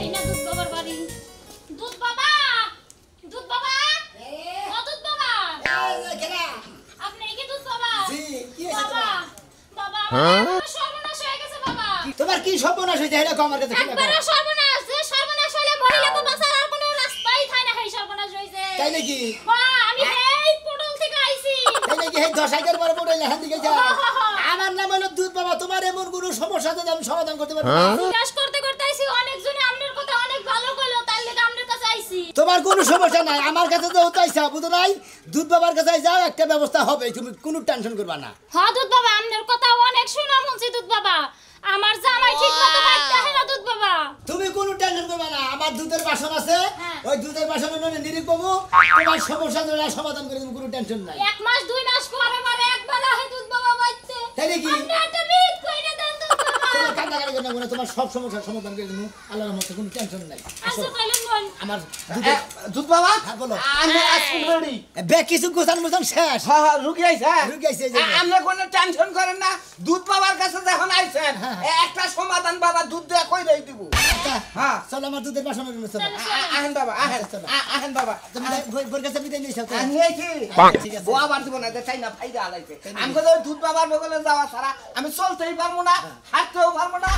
এই না দুধ বাবার বাড়ি। দুধ বাবা, দুধ বাবা, ও দুধ বাবা, আপনি কি দুধ বাবা? বাবা, বাবা, আমার সর্বনাশ হয়ে গেছে বাবা। তোমার কি সর্বনাশ হয়েছে এটা কো আমার কাছে কি একবারে সর্বনাশ, যে সর্বনাশ হইলে মহিলাকে বাঁচার আর কোনো রাস্তাই থাকে না, সেই সর্বনাশ হইছে। তাই নাকি? আমি এই পটল থেকে আইছি। তাই নাকি? এই 10 হাজার বড় বড় লেহান দিকে যা। আমার নাম হলো দুধ বাবা। তোমার এমন কোনো সমস্যা যদি আমি সমাধান করতে পারি না। জিজ্ঞাসা করতে করতে আইছি, অনেকজনে আপনার কথা অনেক ভালো কইলো, তাই লাগি আপনার কাছে আইছি। তোমার কোনো সমস্যা নাই, আমার কাছে তো হতাইছা বুঝো নাই? দুধ বাবার কাছে যাও, একটা ব্যবস্থা হবে, তুমি কোনো টেনশন করবা না। হ্যাঁ দুধ বাবা, আপনার কথা অনেক শোনা মনছি দুধ বাবা। আমার জামাই ঠিক মতো বাইতে আসে না দুধ বাবা। তুমি কোনো টেনশন করবা না, আমার দুধের বাসন আছে, ওই দুধের বাসনে ননে নিরিখ পাবো, তোমার সমস্যা জোড়া সমাধান করে দেবো, কোনো টেনশন নাই। 1 মাস 2 মাস পরে পরে একবার আহে দুধ বাবা বাইতে। তাই নাকি? আপনি একটা মিট কইরা দেন দুধ বাবা। তোমার কান্নাকাটি করবে না, তোমার সব সমস্যার সমাধান করে দেবো, আল্লাহর রহমতে কোনো টেনশন নাই। আচ্ছা তাইলে বল। আমার দুধ বাবা হ্যাঁ বলো। আমি আসুন রেডি। বে কিছু গোছান মোছান শেষ। হ্যাঁ হ্যাঁ রুকি আইছে। রুগী আইছে এই যে। আপনি কোনো টেনশন করেন না, দুধ বাবার কাছে যখন আইছেন একটা সমাধান বাবা দুধ দিয়ে কই দেই দিব। হ্যাঁ চলো আমার দুধের বাসনে নিয়ে চলো। আহেন বাবা আহেন আহেন বাবা। তুমি বোর কাছে বিদায় নিয়ে তো। নিয়েছি ঠিক আছে। ও আবার দিব না, চাই না ফাইদা আলাইছে। আমি কই দুধ বাবার বগলে যাওয়া ছাড়া আমি চলতেই পারবো না, হাঁটতেও পারবো না।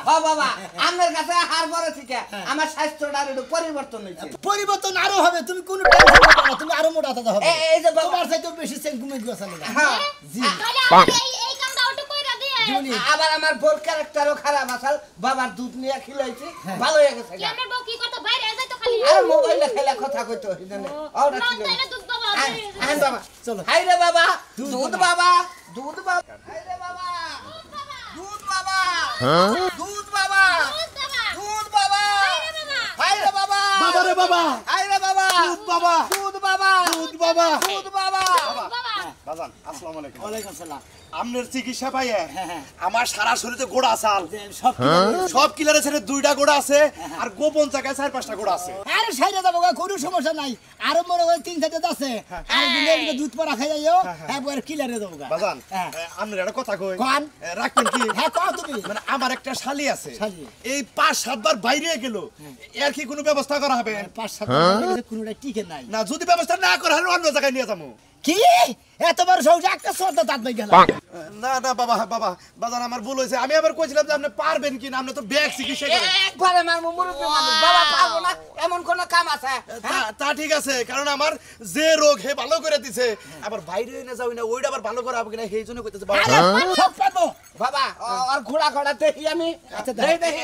হ্যাঁ বাবা, আপনার কাছে হার পরে থেকে আমার স্বাস্থ্যটা একটু পরিবর্তন হয়েছে। পরিবর্তন আরো হবে, তুমি কোনো টেনশন করবে না, তুমি আরো মোটা হতে হবে। এই যে বাবা তোমার চাইতে বেশি সেন ঘুমে গেছে না। হ্যাঁ জি তাহলে আপনি এই কামটা ওটু কইরা দিয়ে। জীবনী আবার আমার বোর ক্যারেক্টারও খারাপ আসাল, বাবার দুধ নিয়ে খিলাইছি ভালো হয়ে গেছে। কি আপনার বউ কি করতে বাইরে যাইতো খালি? আর মোবাইলে খেলা কথা কইতো হিদানে ওটা না ছিল। তাইলে দুধ বাবা। আহেন বাবা চলো। হাই রে বাবা দুধ বাবা দুধ বাবা হাই রে বাবা দুধ বাবা দুধ বাবা দুধ বাবা হাই রে বাবা বাবা রে বাবা, হাই রে বাবা দুধ বাবা, দুধ বাবা দুধ বাবা। দুধ বাবা বাজান আসসালামু আলাইকুম। ওয়ালাইকুম সালাম। আপনার চিকিৎসা পাইয়ে হ্যাঁ। আমার সারা শরীরে গোড়া আসাল, সব সব কিলারে ছেড়ে 2টা গোড়া আছে আর গোপন জায়গায় 4-5টা গোড়া আছে। আরে সাইডে যাবো গা, কোনো সমস্যা নাই। আরো মনে হয় 3-4টা আছে, আর দিনে এদিকে দুধ পরা খাই যাইও, একবার কিলারে যাবো গা। বাজান হ্যাঁ। আপনার একটা কথা কই, কোন? রাখবেন কি? হ্যাঁ কও তুমি। মানে আমার একটা শালি আছে, শালি? এই 5-7 বার বাইরে গেল, এর কি কোনো ব্যবস্থা করা হবে? 5-7 কোনোটা টিকে নাই। না যদি ব্যবস্থা না করা হলে অন্য জায়গায় নিয়ে যাবো। কি এতবার সহজে একটা শর্ত দাঁত ভাই গেল। না না বাবা বাবা বাজান আমার ভুল হয়েছে, আমি আবার কইছিলাম যে আপনি পারবেন কি না, আপনি তো ব্যাগ চিকিৎসা করেন। একবারে আমার মুরব্বি মানুষ বাবা পারবো না এমন কোন কাম আছে? তা ঠিক আছে, কারণ আমার যে রোগ হে ভালো করে দিছে, আবার বাইরে না যাই না ওইটা আবার ভালো করা হবে কিনা সেই জন্য কইতেছে বাবা। আরে সব পাবো। বাবা আর ঘোড়া ঘোড়া দেখি আমি আচ্ছা, দেখি দেখি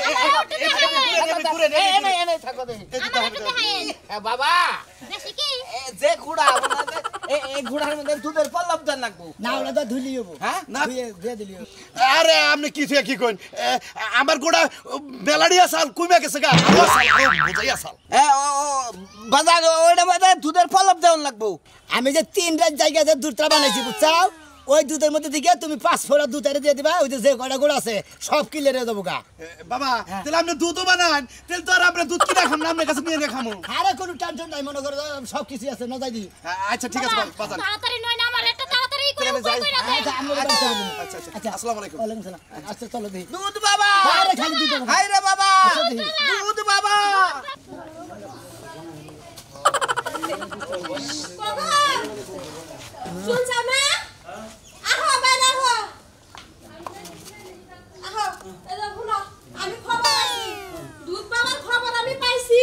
এনে এনে থাকো দেখি আমার একটু দেখাইন। বাবা বেশি কি? যে ঘোড়া এই ঘোড়ার মধ্যে দুধের পল্লব দেন লাগবো না ওটা তো ধুলি হবো। হ্যাঁ না দিয়ে দিলি হবো। আরে আপনি কি থেকে কি কইন, আমার গোড়া বেলাড়ি আসাল কইমা গেছে গা, বুঝাই আসাল। বাজার ওইটা মধ্যে দুধের পল্লব দেওয়ান লাগবো। আমি যে 3 জায়গাতে দুধটা বানাইছি বুঝছাও, ওই দুধের মধ্যে থেকে তুমি 5 ফোঁটা দুধ এনে দিয়ে দিবা, ওই যে কয়টা গোড়া আছে সব কিলেরে দেবো গা। বাবা তাহলে আপনি দুধও বানান, তাহলে তো আর আমরা দুধ কিনা খাম না, আপনার কাছে নিয়ে খামো। আরে কোনো টেনশন নাই, মনে করো সব কিছু আছে, না যাই দি। আচ্ছা ঠিক আছে বাজান। তাড়াতাড়ি নয় না, আমার একটা তাড়াতাড়ি করে তাহলে যাই। কইরা দেন। আচ্ছা আমরা ব্যবস্থা করবো। আচ্ছা আচ্ছা আসসালামু আলাইকুম। ওয়ালাইকুম সালাম। আচ্ছা চলো দেখি। দুধ বাবা আরে খালি দুধ দেবো। হাই রে বাবা আচ্ছা, দেখি। দুধ বাবা শুনছ না? আহো বাইরে আহো। আহো এলো শুনো, আমি খবর পাইছি, দুধ বাবার খবর আমি পাইছি।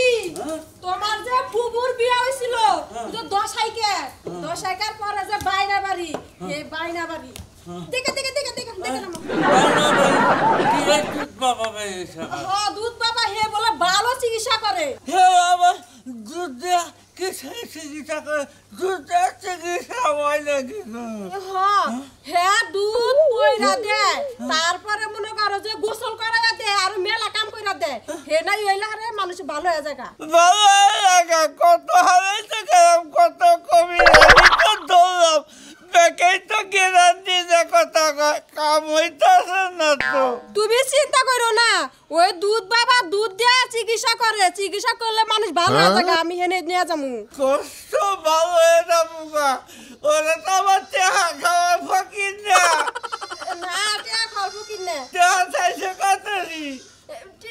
তোমার যে ফুবুর বিয়ে হইছিল, যে 10 হাইকার পরে যে বাইনা বাড়ি, এই বাইনা বাড়ি। দেখে না। দুধ বাবা হে বলে ভালো চিকিৎসা করে। হ্যাঁ দুধ কইরা দেয়, তারপরে মনে করো যে গোসল করাইয়া দেয় আর মেলা কাম কইরা দেয়, হে নাই হইলে আরে মানুষ ভালো হয়ে যায়। কত হারাইছে কত কমি দৌড়াম বেকেই তো গ্যারান্টি যে কথা কাম হইতাছে না তো। তুমি চিন্তা করো না, ওই দুধ বাবা দুধ দেয়া চিকিৎসা করে, চিকিৎসা করলে মানুষ ভালো হয়ে যায়। আমি হেনে নিয়ে যাবো। কষ্ট ভালো হয়ে যাবো গা, ওরা তো আমার চেহা খাওয়া ফকির না। না টিয়া খাবো কিনে টিয়া চাইছে কতরি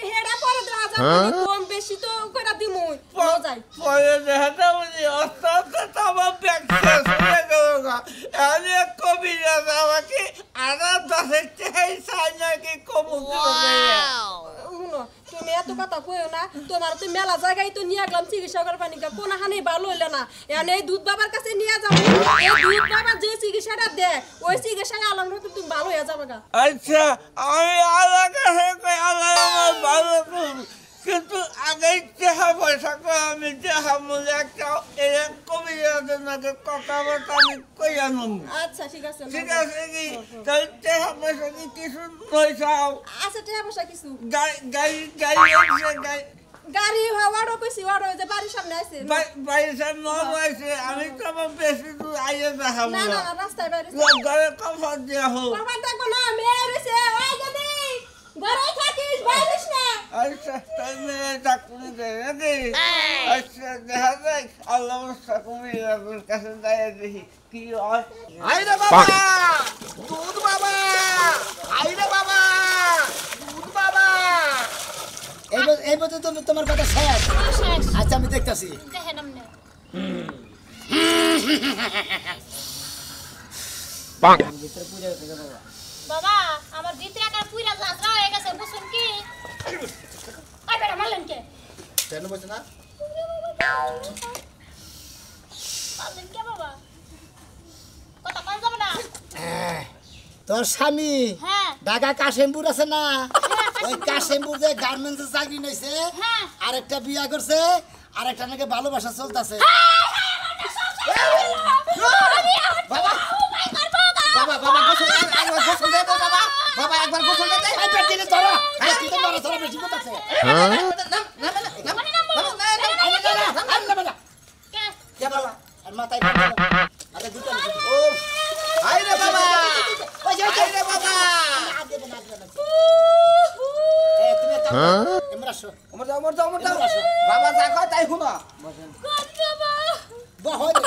হেডা পরে দেওয়া যাবে কম বেশি তো কইরা দিমুই যাই পরে দেখাটা বলি অত্যন্ত আমার ব্যাগ শেষ হয়ে গেল গা আমি কবি আমাকে আরো 10 টাকাই চাই নাকি কমু শুনো তুমি এত কথা কইও না তোমার তো মেলা জায়গায় তো নিয়ে গেলাম চিকিৎসা করবা নিকা কোনখানে ভালো হইলে না এনে এই দুধ বাবার কাছে নিয়ে যাবো এই দুধ বাবা যে চিকিৎসাটা দেয় ওই চিকিৎসা আলাম তুমি ভালো হয়ে যাবে গা আচ্ছা আমি আল্লাহ কাছে কই আল্লাহ আমার ভালো করুন কিন্তু আগে টাকা পয়সা করে আমি টাকা মূল্য একটা এরকম কবি নাকি কথা বলতে আমি কই আনুন আচ্ছা ঠিক আছে ঠিক আছে কি তাই টাকা পয়সা কি কিছু নয় চাও আচ্ছা টাকা পয়সা কিছু গাড়ি গাড়ি হওয়ারও কইছি ওর ওই যে বাড়ির সামনে আছে বাইরে নয় আমি তো আমার বেশি দূর আইয়ে দেখাবো না না রাস্তায় বাইরে ঘরে কফর দেওয়া হোক কখন দেখো না মেয়ে রয়েছে ওই যদি ঘরে থাকিস বাইরিস না আচ্ছা তাই মেয়ে চাকরি দেয় নাকি আচ্ছা দেখা যাক আল্লাহ চাকরি আপনার কাছে যাই দেখি কি হয় আইরে বাবা দুধ বাবা আইরে বাবা দুধ বাবা এই বছর তুমি তোমার কথা শেষ শেষ আচ্ছা আমি দেখতাছি দেখেন আমনে বাবা আমার ভিতরে একটা পুরা লাজরা হয়ে গেছে বুঝুন কি আই বেটা মারলেন কে কেন বলছ না মারলেন কে বাবা কথা কল যাবে না তোর স্বামী হ্যাঁ ঢাকা কাশেমপুর আছে না হ্যাঁ, ওই কাশেমপুর যে গার্মেন্টসে চাকরি নিয়েছে হ্যাঁ। আরেকটা বিয়া করছে আরেকটা নাকি ভালোবাসা চলতেছে বাবা বাবা বাবা গোসল একবার গোসল দে তো বাবা বাবা একবার গোসল দে এই পেটে ধরো এই কি তো ধরো ধরো বেশি কথা আছে কে বাবা আর মাথায় আরে দুটো ও আইরে বাবা আইরে বাবা এ তুমি এমরাসো ওমর দাও বাবা যা কয় তাই শুনো বহরে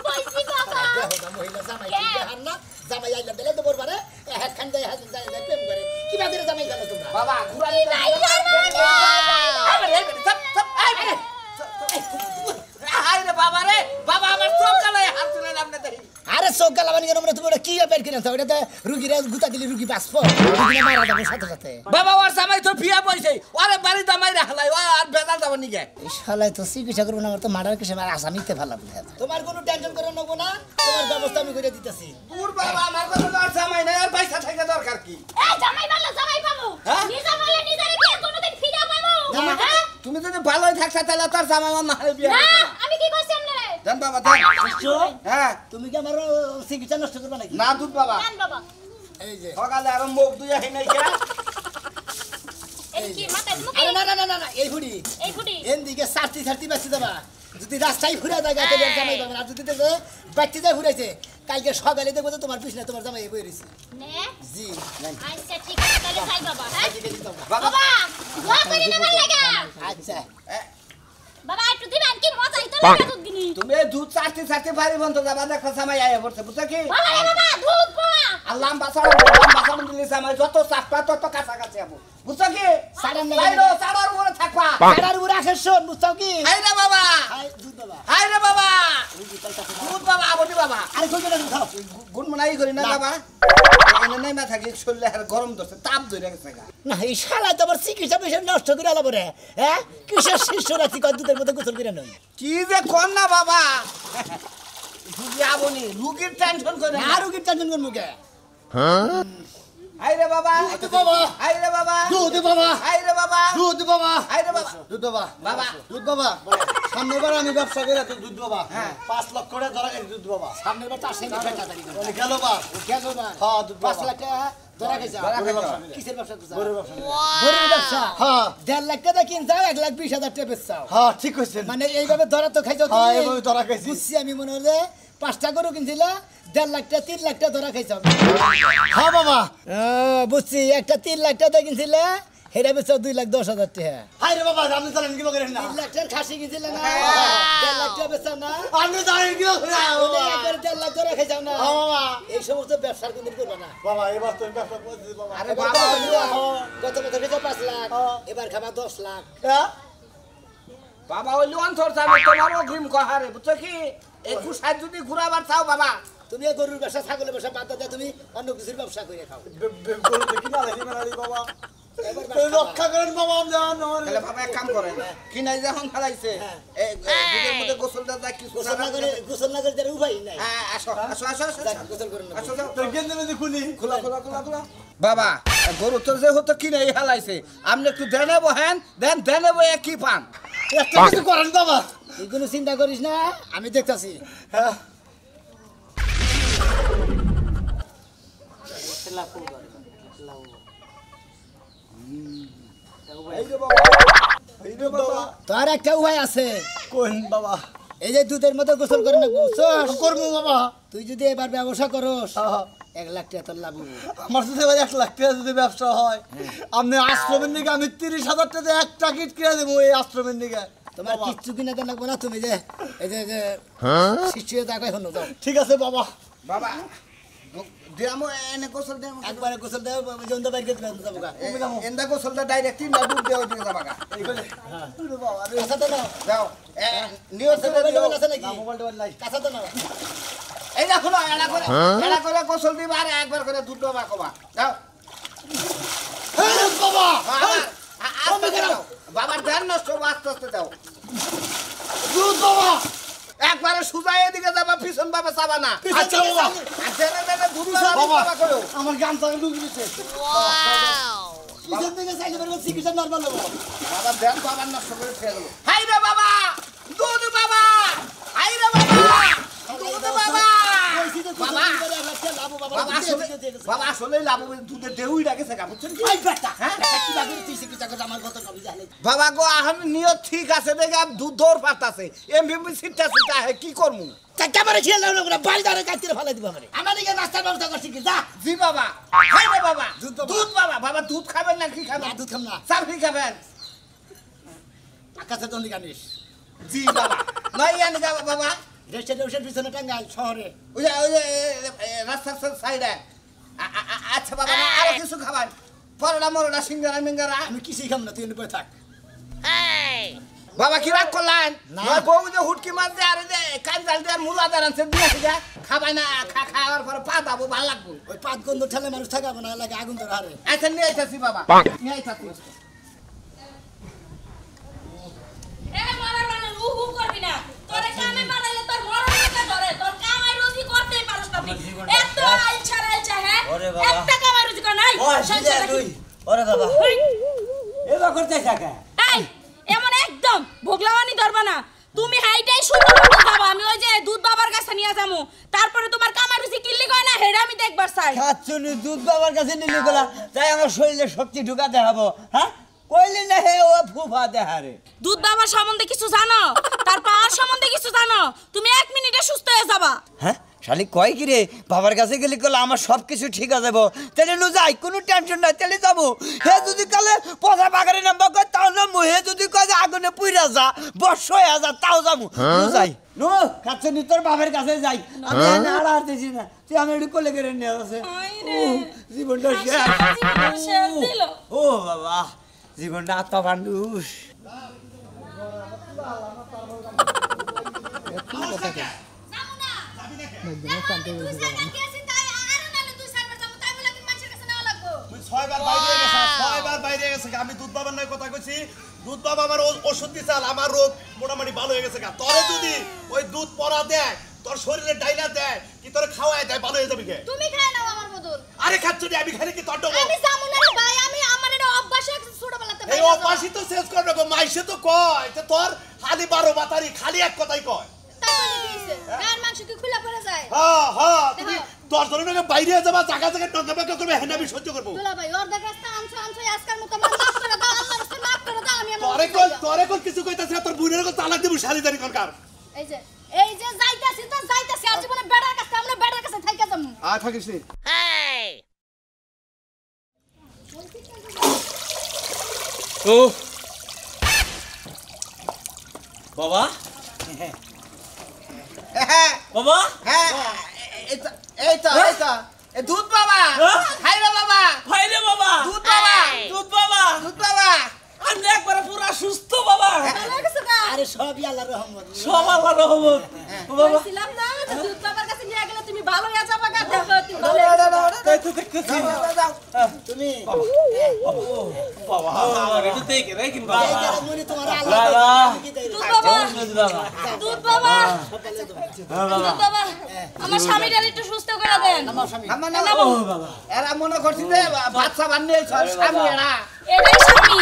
পয়সি বাবা দেখো মহিলা জামাই কি হার না জামাই আইলা দিলে তো বরবারে একখান যায় হাত যায় প্রেম করে কি বাদরে জামাই গেল তোমরা বাবা ঘুরানি নাই আরে বাবা রে বাবা আমার চোখ কালায় হাত তুলে নামনে দেই আরে চোখ গালাবানি কেন তোমরা তুমি কি বের কিনে ওটা তো রুগীরা গুতা দিলে রুগী বাঁচবো রুগী মারা যাবে সাথে সাথে বাবা ওর জামাই তো বিয়া বইছে ওরে বাড়ি দামাই রাখলাই ও আর বেজাল যাব নি গে এই শালাই তো চিকিৎসা করবো না আমার তো মার্ডার কেসে আমার আসামিতে ভালো তোমার কোনো টেনশন করে নেবো না তোমার ব্যবস্থা আমি করে দিতেছি পুর বাবা আমার কথা তো আর জামাই নাই আর পয়সা থাকা দরকার কি এই জামাই বললে জামাই পাবো হ্যাঁ? নিজে বললে নিজেরে কি কোনোদিন ফিরে পাবো হ্যাঁ তুমি যদি ভালোই থাকছ তাহলে তোর জামাই আমার মারে বিয়া না করতে না। আমি কি কইছি আমনে জান বাবা জান হ্যাঁ তুমি কি আমার চিকিৎসা নষ্ট করবে নাকি না দুধ বাবা জান বাবা এই যে সকালে আর মুখ দুই আহি নাই কে এই কি মাথায় মুখে আরে না না না না না এই ফুড়ি এই ফুটি এন দিকে সার্টি বাঁচতে দেবা যদি রাস্তায় ঘুরে যায় গাতে জামাই পাবেন আর যদি দেখবে বাচ্চা যায় ঘুরেছে কালকে সকালে দেখবো তো তোমার পিছনে তোমার জামাই বই রয়েছে নে জি আচ্ছা ঠিক আছে তাহলে যাই বাবা হ্যাঁ বাবা বাবা দোয়া করি না ভাল লাগা আচ্ছা বাবা একটু দিবেন কি মজা হইতো লাগা দুধ গিনি তুমি এই দুধ চারটি ভারী বন্ধ যাবা দেখো জামাই আয়া পড়ছে বুঝছো কি বাবা এ বাবা দুধ বাবা আল্লাহ বাসাড় দিলে জামাই যত চাপা তত কাছাকাছি যাবো বুঝছো কি সাড়ার নেই। বাইরো চাড়ার উপরে থাকবা কারার উপরে আসে শোন বুঝছাও কি হাই রে বাবা হাই দুধ বাবা হাই রে বাবা রুগী পাল্টাছে না। দুধ বাবা আবটি বাবা আরে কই গেল খাও গুনমুনাই করি না বাবা এনে নাই না থাকি শরীরে আর গরম ধরছে তাপ ধরে গেছে গা না এই শালা তো আবার চিকিৎসা পয়সা নষ্ট করে আলাবো রে হ্যাঁ কিসের শিষ্য রাখি কয় দুধের মধ্যে গোসল করে নয় কি যে কর না বাবা রুগী আবনি রুগীর টেনশন করে না রুগীর টেনশন করবো কে হাই রে বাবা দুধ বাবা হাই রে বাবা দুধ বাবা হাই রে বাবা দুধ বাবা হাই রে বাবা দুধ বাবা বাবা দুধ বাবা সামনের বার আমি ব্যবসা করে তো দুধ বাবা হ্যাঁ। 5 লক্ষ টাকা ধরা গেছে দুধ বাবা সামনের বার তার সঙ্গে টাকা দাঁড়িয়ে গেল বা গেল না হ্যাঁ দুধ 5 লাখ টাকা ধরা গেছে ধরা গেছে। কিসের ব্যবসা করছ গরুর ব্যবসা গরুর ব্যবসা হ্যাঁ 1.5 লাখ টাকা কিনছাও 1,20,000 টাকা বেচছাও হ্যাঁ ঠিক কইছেন মানে এইভাবে ধরা তো খাইছো হ্যাঁ, এইভাবে ধরা খাইছি। বুঝছি আমি মনে হলে 5টা গরু কিনছিলা 1.5 লাখ টাকা 3 লাখ টাকা ধরা খাইছো হ্যাঁ বাবা বুঝছি একটা 3 লাখ টাকা কিনছিলে হেরা বেচা 2,10,000 টাকা হাই রে বাবা আপনি জানেন কি করে না 3 লাখ টাকার খাসি কিনছিলে না 4 লাখ টাকা বেচা না আপনি জানেন কি করে ওনে একবার 4 লাখ টাকা রেখে যাও না বাবা এই সমস্ত ব্যবসার কোনদিন করবে না বাবা এবার তুমি ব্যবসা করছিস বাবা আরে বাবা গত বছর বেচা 5 লাখ এবার খাবা 10 লাখ বাবা ওই লোন ধরছে আমি তোমার অগ্রিম কহারে বুঝছো কি এই কুসার যদি ঘুরাবার চাও বাবা তুমি এই গরুর ব্যবসা ছাগলের ব্যবসা বাদ দাও তুমি অন্য কিছুর ব্যবসা করে খাও গরু দেখি না দেখি না বাবা এবার এই রক্ষা করেন বাবা আমি জান তাহলে বাবা এক কাম করেন কি নাই যখন ফেলাইছে এই দুধের মধ্যে গোসল দাও কিছু গোসল না করে উপায় নাই হ্যাঁ আসো আসো আসো আসো গোসল করুন না আসো যাও তো গেন্দে মেদে খুলি খোলা খোলা খোলা খোলা বাবা গরু তো যে হতো কি নাই ফেলাইছে আপনি একটু দেনে বহেন দেনে বয়ে কি পান একটা কিছু করেন বাবা তুই কোনো চিন্তা করিস না আমি দেখতাছি হ্যাঁ এই রে বাবা এই রে বাবা তোর একটা উপায় আছে কোন বাবা এই যে দুধের মতো গোসল করে না বুঝছস করবো বাবা তুই যদি এবার ব্যবসা করস 1 লাখ টাকা তোর লাভ হবে আমার যদি এবার 1 লাখ টাকা যদি ব্যবসা হয় আপনি আশ্রমের দিকে আমি 30,000 টাকা দিয়ে একটা কিট কিনে দেবো এই আশ্রমের দিকে তোমার কিচ্ছু কিনা দেন লাগবে না তুমি যে এই যে শিষ্য দেখো এখন যাও ঠিক আছে বাবা বাবা দিয়ামো এনে গোসল দেও একবারে গোসল দেও জন্দ বাইর করে দেন যাবো এন্দা গোসলটা ডাইরেক্ট তিনটা ডুব দেও দিকে যাবা এইখানে আরে বাবা আরে কাঁচা তো নাও যাও নিয়ত মোবাইল আছে নাকি মোবাইল নাই কাঁচা তো নাও এই দেখো না এড়া করে গোসল দিবা আর একবার করে দুধ ডবা কবা যাও এই বাবা আস্তে দাও বাবার ধ্যান নষ্ট আস্তে আস্তে দাও দুধ বাবা একবারে সুজা এদিকে যাবা পিছন বাবা চাবা না আচ্ছা বাবা দেনে দেনে দুধ বাবা ডবা করো আমার গান থেকে ঢুকে গেছে পিছন থেকে চাইলে পারবো চিকিৎসা নরমাল হবো বাবা ধ্যান বাবার নষ্ট করে ফেল হাই রে বাবা দুধ বাবা হাই রে বাবা দুধ বাবা বাবা বাবা আসলে লাভ দুধের দেউইটা গেছে গা বুঝছেন কি হ্যাঁ বাবা গো এখন নিয়ত ঠিক আছে দেখে দুধ দৌড় পাতাছে এমবি সিটটা সিটটা কি করমু জি বাবা হাই রে বাবা দুধ বাবা বাবা দুধ খাবেন না কি খাবেন দুধ খাম না চা কি খাবেন আকাশে দন্ডি কানিস জি বাবা নাই আনি যাবা বাবা রেস্টেশন পিছনে টাঙ্গাইল শহরে ওই যে রাস্তার সাইডে আচ্ছা বাবা আরো কিছু খাবার পরোটা মরোটা সিঙ্গারা মিঙ্গারা আমি কিছুই খাম না তুই এনে থাক বাবা কি রাগ করলেন না। বউ যে হুটকি মাছ দেয় আর যে কাঞ্জাল দিয়ে মূলা দাঁড়াচ্ছে দিয়ে যা খাবাই না খাওয়ার পরে পা দাবো ভালো লাগবো ওই পাত গন্ধ ঠেলে মানুষ থাকাবো না লাগে আগুন তোর হারে আচ্ছা নিয়ে আইতাছি বাবা নিয়ে আইতাছি এ মরার মানে উহু করবি না তোরে কামে বানাইলে তোর মরণকে ধরে তোর কামাই রুজি করতেই পারছ না এত আইছা হ্যাঁ একটা কামাই রুজি কর নাই ওরে বাবা এবা করতে থাকা এই এমন একদম ভোগলাওয়ানি ধরবা না তুমি হাইটাই সুন্দর মতো যাবা আমি ওই যে দুধ বাবার কাছে নিয়ে যামু তারপরে তোমার কামাই রুজি কিল্লি কয় না হেডা আমি দেখবার চাই খাচ্ছুনি দুধ বাবার কাছে নিলি গলা তাই আমার শরীরে শক্তি ঢুকাতে হবো হ্যাঁ কইলি না হে ও ফুফা দেহারে দুধ বাবার সম্বন্ধে কিছু জানো তার পাওয়ার সম্বন্ধে কিছু জানো তুমি 1 মিনিটে সুস্থ হয়ে যাবা হ্যাঁ শালি কয় কি রে বাবার কাছে গেলে কল আমার সব কিছু ঠিক আছে যাবো তাহলে নু যাই কোনো টেনশন নাই তাহলে যাবো হে যদি কালে পচা বাগারে নামবা কয় তাও নামবো হে যদি কয় যে আগুনে পুইরা যা বর্ষ হয়ে যা তাও যাবো নু যাই নো খাচ্ছুনি তোর বাবার কাছে যাই আমি এনে আর হারতেছি না তুই আমি একটু কোলে করে নিয়ে আছে জীবনটা শেষ দিল ও বাবা জীবনটা আত্মা মানুষ ছয়বার বাইরে গেছে আমি দুধ বাবার নয় কথা কইছি দুধ বাবা আমার ওষুধ দিছে আমার রোগ মোটামুটি ভালো হয়ে গেছে তোরে যদি ওই দুধ পরা দেয় তোর শরীরে ডাইনা দেয় কি তোরে খাওয়ায় দেয় ভালো হয়ে যাবে কে তুমি খায় নাও আমার বদল আরে খাচ্ছ আমি খালি কি তোর দেবো আমি যাবো না রে ভাই আমি আমার এটা অভ্যাস আছে ছোটবেলাতে এই অপাসি তো শেষ করে নেবো মাইসে তো কয় যে তোর খালি 12 বাতারি খালি এক কথাই কয় তাই বলে কি হইছে গায়ের মাংস কি খুলে পড়ে যায় হ্যাঁ হ্যাঁ তুমি 10 জনের বাইরে যাবা জায়গা জায়গা টঙ্কা করবে হেন আমি সহ্য করবো দুলা ভাই ওর দেখা আনছো আজকাল মতো মাফ করে দাও আল্লাহর রাস্তায় মাফ করে দাও আমি আমার তোরে কোন কিছু কইতাছ তোর বুইনের কোন তালাক দেব শালিদারি করকার এই যে যাইতাছি তো যাইতাছি আর জীবনে বেড়ার কাছে আমরা বেড়ার কাছে থাইকা যামু থাকিস নি ও বাবা হ্যাঁ বাবা হ্যাঁ এই তো এ দুধ বাবা হ্যাঁ? হাই রে বাবা ভাইরে বাবা দুধ বাবা দুধ বাবা দুধ বাবা আমি একবারে পুরা সুস্থ বাবা ভালো গেছে গা আরে সবই আল্লাহর রহমত সব আল্লাহর রহমত বাবা বলছিলাম না যে দুধ বাবার কাছে নিয়ে গেলে তুমি ভালো হয়ে যাবে গা দেখো তুমি ভালো দাও, হয়ে দাও, যাবে। দাও, দাও, তাই তো দেখতেছি দাও, দাও। তুমি বাবা একটু দেখে রাখেন বাবা এই যে মনে তোমার আল্লাহ বাবা। কি দেয় রে? দুধ বাবা বাবা দুধ বাবা সকালে তোমার। দুধ বাবা আমার স্বামীটার একটু সুস্থ করে দেন আমার নাম ও বাবা এরা মনে করছি যে বাচ্চা বানিয়ে স্বামী এরা এটাই স্বামী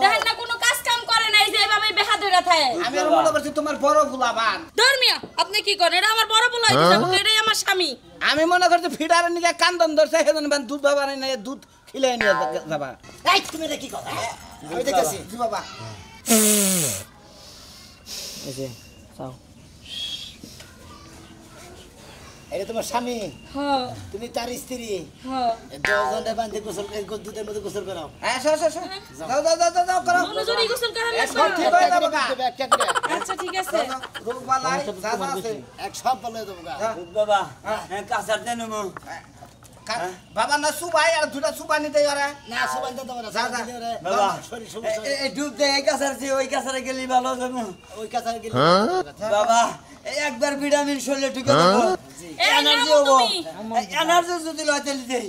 দেখেন না কোনো কাজ কাম করে নাই যে এভাবে বেহা ধরে থাকে আমি আর মনে করছি তোমার বড় ফুলাবান ধর্মিয়া আপনি কি করেন এটা আমার বড় বলা হইতে যাবো এটাই আমার স্বামী আমি মনে করছি ফিডারে নিয়ে কান্দন ধরছে সেজন্য বান দুধ বাবা নিয়ে দুধ খিলে নিয়ে যাবা এই তুমি এটা কি কথা আমি দেখেছি দুধ বাবা এসে চাও এটা তোমার স্বামী হ্যাঁ তুমি তার স্ত্রী হ্যাঁ দশজনে বান্ধে গোসল দুধের মধ্যে গোসল করাও হ্যাঁ যাও যাও যাও যাও যাও করো দুজনে গোসল করেন সব ঠিক হয়ে যাবে গা আচ্ছা ঠিক আছে রোগ বালাই যা যা আছে এক সব ভালো হয়ে যাবে গা দুধ বাবা কাঁচার দেন মো বাবা না সুবাই আর দুটা সুবা নিতে পারে না সুবাই দিতে পারে যা যা বাবা শরীর সমস্যা এই ডুব দে এই কাঁচার চেয়ে ওই কাঁচারে গেলি ভালো যাবো ওই কাছে গেলে বাবা এই একবার ভিটামিন শরীরে ঢুকে দেবো এই এনার্জি নাও হবো তুমি। এনার্জি যদি লয় তাহলে দেই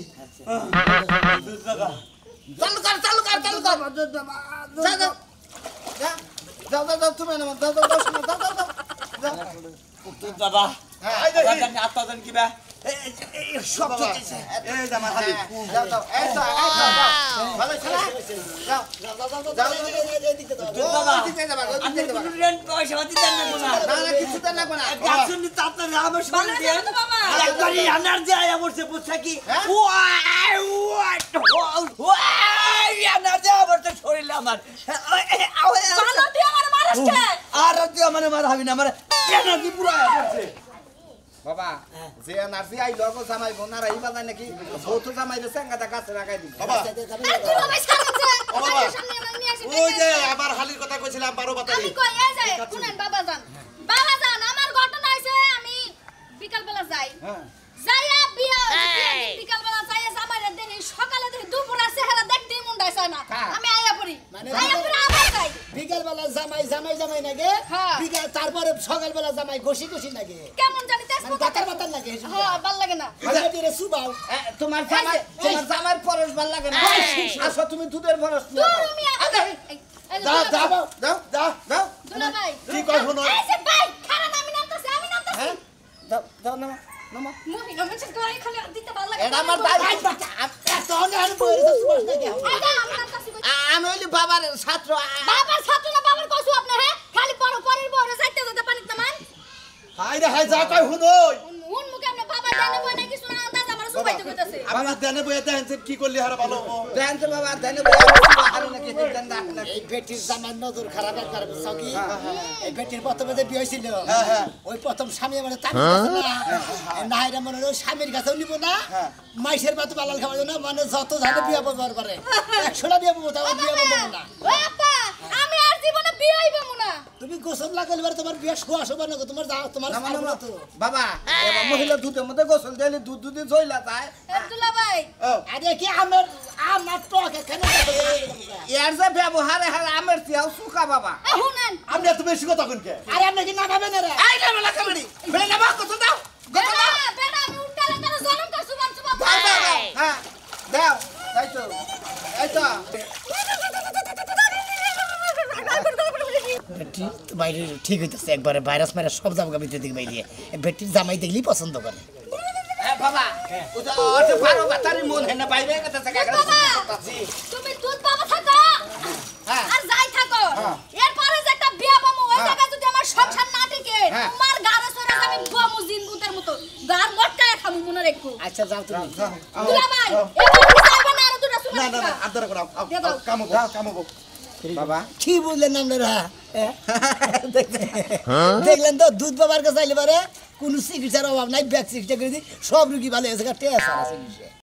দুধ বাবা চালু কর যা যাও যা যাও যাও যাও তুমি না যাও যাও যাও শোনো, যাও যাও যাও যাও দুধ বাবা এই দেখি। আত্মাদান কিবা সব ঠিক আছে এই জামা খালি যাও যাও এই তো ভালো ছেলে যাও যাও যাও যাও এদিকে দাও দুধ বাবা এদিকে যাবা আপনি এদিকে যাবা কোনো রেন্ট পয়সা পাতি দেন না কোনো না না কিছু তো না কোনা গাছন দিতে আপনার আমার ভালো শরীর হয়ে দিয়ে যাবে তো বাবা একবারই এনার্জি আয়া পড়ছে বুঝছা কি হ্যাঁ? এনার্জি আবার তো শরীরে আমার ভালো তুই আমার মারাসকে আর তুই আমার মার হবি না আমার এনার্জি পুরো আয়া পড়ছে বাবা যে এনার্জি আই লগো জামাই বোনা রাই বাজায় নাকি বহুত জামাই রে সেঙ্গাটা কাছে লাগাই দিবি বাবা। তুই বাবা সারাছে ও বাবা। আমার সামনে আমার নিয়ে আসে ওই যে আমার হালির কথা কইছিলাম 12 বাতারি আমি কই এই যে শুনেন বাবা যান আমার ঘটনা হইছে আমি বিকাল বেলা যাই হ্যাঁ যাইয়া বিয়া বিকাল বেলা যাইয়া জামাইরে দেখি সকালে দেখি দুপুরে চেহারা দেখতে মন ডাইছে না হ্যাঁ। আমি আইয়া পড়ি মানে আইয়া পড়ি আবার যাই বিকাল বেলা জামাই নাগে হ্যাঁ। বিকাল তারপরে সকাল বেলা জামাই ঘষি নাগে কেমন জানি তেজ মানে দাঁতার বাতার লাগে হ্যাঁ ভাল লাগে না মানে সুবাও তোমার জামাই পরশ ভাল লাগে না আসো তুমি দুধের পরশ নিয়ে তুই যাও। আমি যাও যাও যাও যাও যাও দুলা ভাই কি কই শুনো এই যে ভাই খারাপ আমি নামতাছি হ্যাঁ যাও যাও নামা নামা মুভি নমেন্স করে খালি দিতে ভাল লাগে এটা আমার ভাই তখন আর বইরে সুবাস নাকি আইডা আমি নামতাছি আমি হইলি বাবার ছাত্র বাবার ছাত্র না বাবার কসু আপনি হ্যাঁ খালি পড়ো পরের বড় যাইতে যেতে পানি তামান হাই রে হাই যা কই শুনোই হুন মুখে আপনি বাবা জানে বই নাকি শোনা আন্দাজ আমার সুবাইতে কইতাছে আমার দেনে বইতে দেন কি করলি হারা ভালো দেন তো বাবা দেন আরে নাকি দেন না এই বেটির জামাই নজর খারাপ একবার বুঝছো কি এই বেটির প্রথমে যে বিয়ে হইছিল ওই প্রথম স্বামী মানে তার কাছে না নাইরা মনে ওই স্বামীর কাছেও নিব না মাইশের বাতো বালাল খাওয়া না মানে যত ঝাড়ে বিয়ে বলবার পারে 100টা বিয়ে বলবো তাও বিয়ে বলবো না ওই আপা আমি আর জীবনে বিয়ে হইব না তুমি গোসল লাগালে বারে তোমার বিয়ে শোয়া শোবা না তোমার তোমার তো বাবা মহিলা দুধের মধ্যে গোসল দিলে দুধ দুধে জইলা যায় আব্দুল্লাহ ভাই আরে কি আমার টক এখানে এর যে ব্যবহার আমার চেয়েও সুখা বাবা শুনেন আপনি এত বেশি কথা কোন কে আরে আপনি কি না ভাবেন রে আই না বলা কামড়ি বলে না বা কত দাও বেটা বেটা আমি উঠতালে তার জনম কার সুবান সুবান হ্যাঁ দাও তাই তো এই তো বেটি বাইরে ঠিক হইতেছে একবারে ভাইরাস মাইরাস সব জামগা ভিতরে দিকে বাইরে বেটির জামাই দেখলেই পছন্দ করে বাবা ওটা অত পারো বাতারি মন হেনা বাইরে কথা জায়গা তুমি দুধ বাবা থাকো হ্যাঁ। আর যাই থাকো এরপরে যে একটা বিয়া বামু ওই হ্যাঁ। জায়গা যদি আমার সংসার না টিকে হ্যাঁ। তোমার গারে সরে আমি বামু জিনগুতের মতো গার মটকায় খামু মনে রাখো আচ্ছা যাও তুমি দুলা ভাই এবার কি চাইবে না আর দুটা শুনে না না না আদর করো কামো বাবা কি বুঝলেন আপনারা দেখলেন তো দুধ বাবার কাছে আইলে পারে কোনো চিকিৎসার অভাব নাই ব্যাগ চিকিৎসা করে দিই সব রুগী ভালো হয়েছে